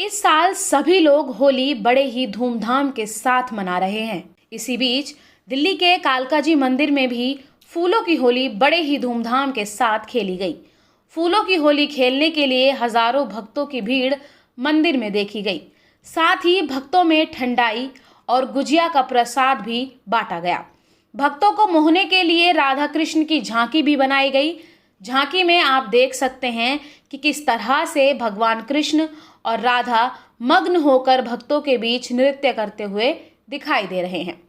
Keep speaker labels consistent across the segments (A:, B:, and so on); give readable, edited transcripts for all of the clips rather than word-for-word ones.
A: इस साल सभी लोग होली बड़े ही धूमधाम के साथ मना रहे हैं। इसी बीच दिल्ली के कालकाजी मंदिर में भी फूलों की होली बड़े ही धूमधाम के साथ खेली गई। फूलों की होली खेलने के लिए हजारों भक्तों की भीड़ मंदिर में देखी गई। साथ ही भक्तों में ठंडाई और गुजिया का प्रसाद भी बांटा गया। भक्तों को मोहने के लिए राधा कृष्ण की झांकी भी बनाई गई। झांकी में आप देख सकते हैं कि किस तरह से भगवान कृष्ण और राधा मग्न होकर भक्तों के बीच नृत्य करते हुए दिखाई दे रहे हैं।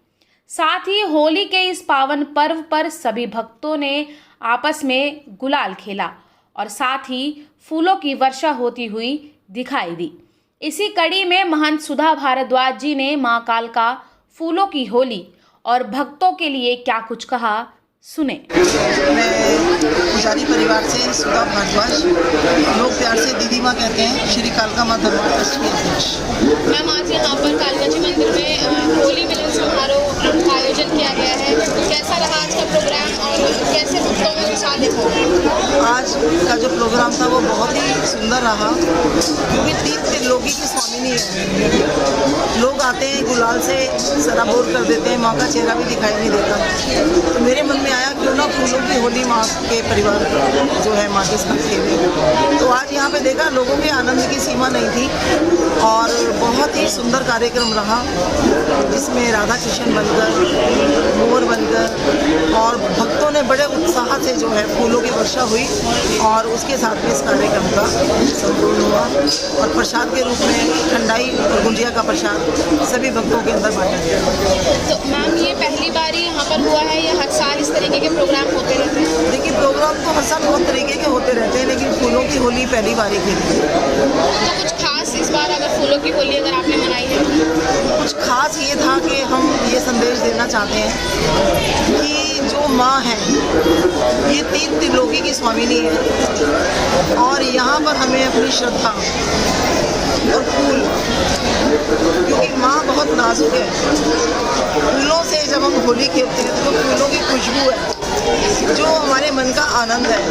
A: साथ ही होली के इस पावन पर्व पर सभी भक्तों ने आपस में गुलाल खेला और साथ ही फूलों की वर्षा होती हुई दिखाई दी। इसी कड़ी में महंत सुधा भारद्वाज जी ने मां कालका फूलों की होली और भक्तों के लिए क्या कुछ कहा, सुने।
B: मैं पुजारी परिवार से सुधा भारद्वाज, लोग प्यार से दीदी माँ कहते हैं, श्री कालका माँ धर्मा ट्रस्ट की अध्यक्ष।
C: मैम, आज यहाँ पर कालकाजी मंदिर में होली मिलन समारोह का आयोजन किया गया है। कैसा रहा आज का प्रोग्राम और कैसे भक्तों में उत्साह देखा?
B: आज का जो प्रोग्राम था वो बहुत ही सुंदर रहा, क्योंकि 3 त्रिलोकी की स्वामिनी है। लोग आते हैं गुलाल से सराबोर कर देते हैं, माँ का चेहरा भी दिखाई नहीं देता। तो मेरे मन में आया क्यों ना फूलों की होली माँ के परिवार जो है माँ के साथ खेले। तो आज यहाँ पे देखा लोगों के आनंद की सीमा नहीं थी और बहुत ही सुंदर कार्यक्रम रहा, जिसमें राधा कृष्ण बनकर, मोर बनकर और भक्तों ने बड़े उत्साह से जो है फूलों की वर्षा हुई और उसके साथ में इस कार्यक्रम का संपूर्ण हुआ। और प्रसाद के रूप में ठंडाई और गुंजिया का प्रसाद सभी भक्तों के अंदर बांटा गया।
C: तो मैम, ये पहली बार ही यहाँ पर हुआ है या हर साल इस तरीके के प्रोग्राम होते रहते हैं?
B: देखिए, प्रोग्राम तो हर साल बहुत तरीके के होते रहते हैं, लेकिन फूलों की होली पहली बार ही खेली।
C: तो कुछ खास इस बार अगर फूलों की होली अगर आपने मनाई है?
B: कुछ खास ये था कि हम ये संदेश देना चाहते हैं कि जो माँ है ये 3 त्रिलोकी की स्वामिनी है और यहाँ पर हमें अपनी श्रद्धा और फूल, क्योंकि माँ बहुत नाजुक है, फूलों से जब हम होली खेलते हैं तो फूलों की खुशबू है, जो हमारे मन का आनंद है,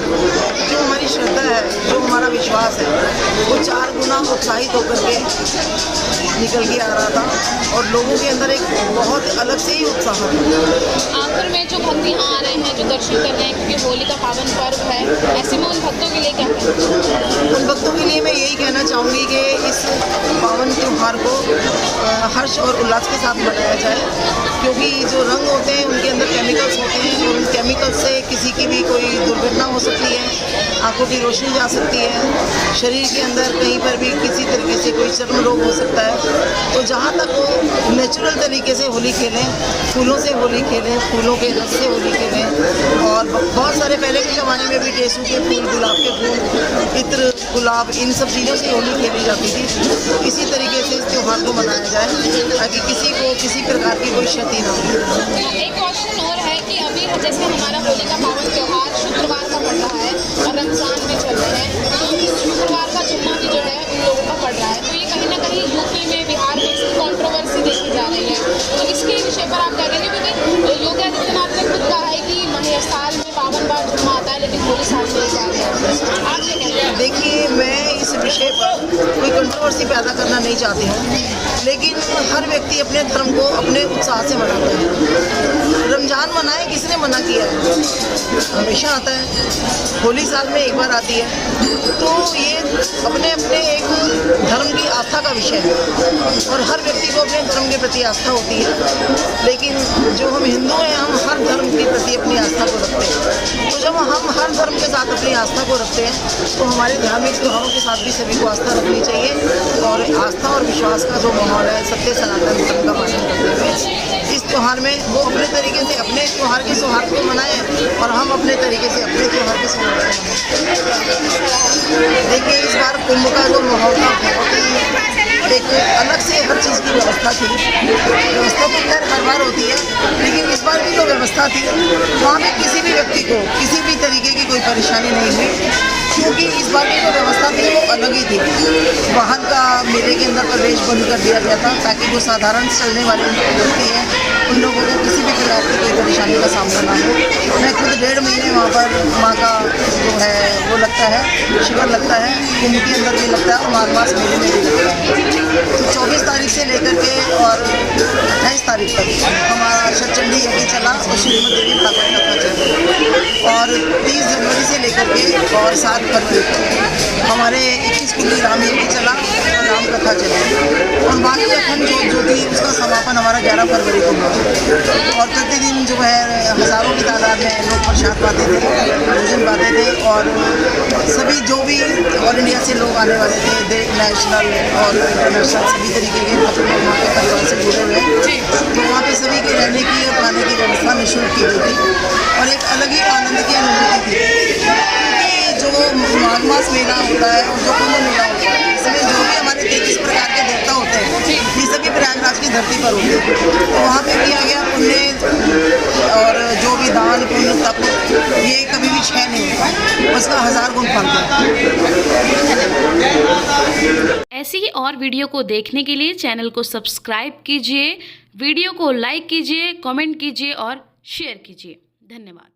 B: जो हमारी श्रद्धा है, जो हमारा विश्वास है, वो 4 गुना उत्साहित होकर के निकल के आ रहा था और लोगों के अंदर एक बहुत अलग से ही उत्साह था।
C: आखिर में जो भक्त यहाँ आ रहे हैं, जो दर्शन कर रहे हैं, क्योंकि होली का पावन पर्व है, ऐसे में उन भक्तों के लिए क्या कहना?
B: उन भक्तों के लिए मैं यही कहना चाहूँगी कि इस पावन त्यौहार को हर्ष और उल्लास के साथ मनाया जाए, क्योंकि जो रंग होते हैं उनके अंदर केमिकल्स होते हैं और उन केमिकल्स से किसी की भी कोई दुर्घटना हो सकती है, आंखों की रोशनी जा सकती है, शरीर के अंदर कहीं पर भी किसी तरीके से कोई चर्म रोग हो सकता है। तो जहाँ तक वो नेचुरल तरीके से होली खेलें, फूलों से होली खेलें, फूलों के रस से होली खेलें। और बहुत सारे पहले के ज़माने में भी टेसू के फूल, गुलाब के फूल, इत्र, गुलाब, इन सब चीज़ों से होली खेली जाती थी। तो इसी तरीके से इस त्यौहार को मनाया जाए ताकि किसी को किसी प्रकार की कोई क्षति ना हो।
C: एक क्वेश्चन और है कि अभी जैसे हमारा होली का पावन त्यौहार शुक्रवार का पड़ रहा है और रमजान में चल रहे हैं, तो शुक्रवार का जुम्मा भी जो है उन लोगों का पड़ रहा है, तो ये कहीं ना कहीं यूपी में, बिहार में इसकी कॉन्ट्रोवर्सी देखी जा रही है। तो इसके विषय पर आप क्या कहेंगे? क्योंकि योगी आदित्यनाथ ने खुद कहा है कि साल में 52 बार जुम्मा आता है, लेकिन होली साल में एक बार है। आप क्या कहते हैं?
B: देखिए, मैं इस विषय पर कोई कंट्रोवर्सी पैदा करना नहीं चाहती हूँ, लेकिन हर व्यक्ति अपने धर्म को अपने उत्साह से मनाता है। रमजान मनाए, किसने मना किया है? हमेशा आता है, होली साल में एक बार आती है। तो ये अपने अपने एक धर्म की आस्था का विषय है और हर व्यक्ति को अपने धर्म के प्रति आस्था होती है, लेकिन जो हम हिंदू हैं, हम हर धर्म के प्रति अपनी आस्था को रखते हैं। तो जब हम हर धर्म के साथ अपनी आस्था को रखते हैं तो हमारे धार्मिक त्योहारों के साथ भी सभी को आस्था रखनी चाहिए और आस्था और विश्वास का जो माहौल है, सत्य सनातन धर्म का पालन करते हुए इस त्यौहार में वो अपने तरीके से अपने त्यौहार के सौहार्द को मनाएं और हम अपने तरीके से अपने त्यौहार के सौहार्द को मनाएं। देखिए, इस बार कुंभ का जो माहौल था बहुत ही एक अलग से हर चीज़ की व्यवस्था थी। व्यवस्था तो खैर हर बार होती है, लेकिन इस बार भी जो व्यवस्था थी वहाँ पे किसी भी व्यक्ति को किसी भी तरीके की कोई परेशानी नहीं हुई। क्योंकि इस बार की जो व्यवस्था थी वो अलग ही थी। वाहन का मेले के अंदर प्रवेश बंद कर दिया गया था ताकि जो साधारण चलने वाले व्यक्ति हैं उन लोगों को किसी भी प्रकार की कोई परेशानी का सामना ना हो। मैं खुद 1.5 महीने वहाँ पर माँ का जो है वो लगता है, शिविर लगता है, कुंभ के अंदर भी लगता है और माघ मास मेले में भी लगता है। तो 24 तारीख से लेकर के और 28 तारीख तक हमारा शतचंडी यज्ञ चला और श्रीमद देवी भागवत कथा चली और 30 जनवरी से लेकर के और 7 फरवरी तक हमारे 21 कुंडी राम यज्ञ चला और राम कथा चली और बाकी अखंड जो थी उसका समापन हमारा 11 फरवरी को हुआ और प्रतिदिन जो है हज़ारों की तादाद में लोग प्रसाद पाते थे, भोजन पाते थे और सभी जो भी ऑल इंडिया से लोग आने वाले थे, नेशनल और इंटरनेशनल सभी तरीके के लोग वहाँ के परिवार से जुड़े हुए हैं। तो वहाँ पे सभी के रहने की और खाने की व्यवस्था निःशुल्क की गई थी और एक अलग ही आनंद की अनुभूति थी क्योंकि जो माघ मास मेला होता है और जो कुंभ मेला होता है इसमें जो भी हमारे 33 प्रकार के देवता होते हैं ये सभी प्रयागराज की धरती पर होते हैं। तो वहाँ पे किया गया पुण्य और जो भी दान पुण्य तप ये कभी भी क्षय नहीं होता, उसका 1000 गुण फल है।
A: ऐसी ही और वीडियो को देखने के लिए चैनल को सब्सक्राइब कीजिए, वीडियो को लाइक कीजिए, कमेंट कीजिए और शेयर कीजिए। धन्यवाद।